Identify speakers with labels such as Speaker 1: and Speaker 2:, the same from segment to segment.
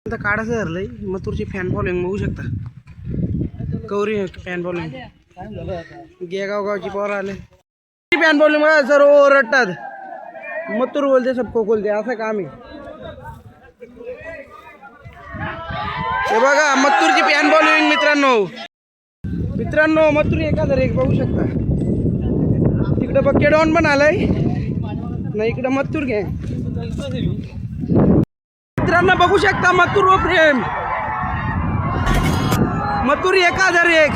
Speaker 1: आता काढायचं धरलंय मथुरची fan following बघू शकता. कवरी फॅन फॉलोइंग गेगाव गावची पोरं आले फॅन फॉलोइंग बघा. सर्व ओरडतात मथुर बोलते सबको बोलते असं काम आहे. हे बघा मथुरची फॅन फॉलोइंग मित्रांनो मथुर एखादं एक बघू शकता. तिकडे बकेडॉन पण आलाय नाही इकडे मथुर घे मित्रांनो बघू शकता. मथुर व प्रेम मथुर एखादं एक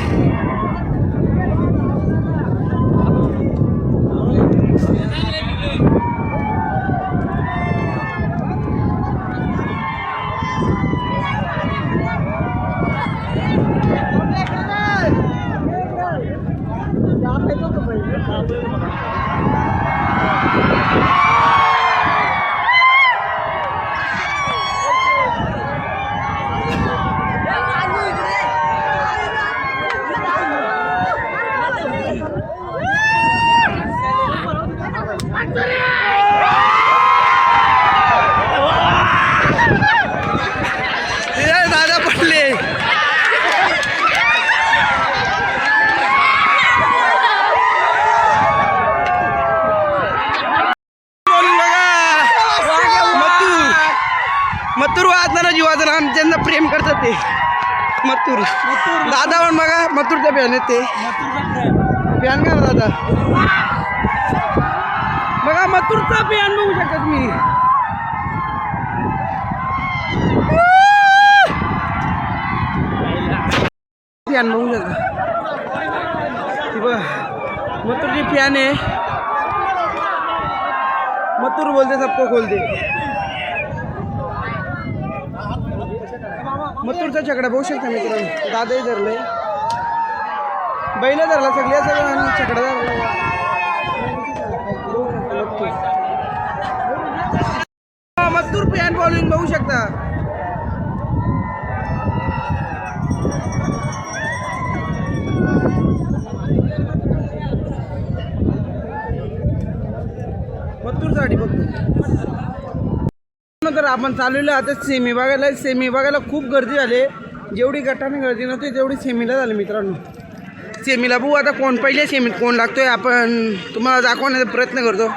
Speaker 1: दादा पडले. मथुर वाजणार जीवाचं नाम ज्यांना प्रेम करतात ते मथुर दादा पण बघा. मथुरचा फॅन आहे ते फॅन का दादा बघा. मथुरचा फॅन बघू शकता तुम्ही. फॅन बघू शकता ती बघा. मथुरची फॅन आहे. मथुर बोलते सबको खोलते. मथुरचा छकडा बघू शकता मित्रांनो. दादाही धरलंय बैल धरला सगळ्या सगळं छकडा धरला. मथुर फॅन फॉलोइंग बघू शकता. मथुरसाठी बघतो. तर आपण चालवलं आता सेमी बघायला खूप गर्दी झाली. जेवढी गटाने गर्दी नव्हती तेवढी सेमीला झाली मित्रांनो. सेमीला बघू आता कोण पहिले सेमीत कोण लागतोय आपण तुम्हाला दाखवण्याचा प्रयत्न करतो.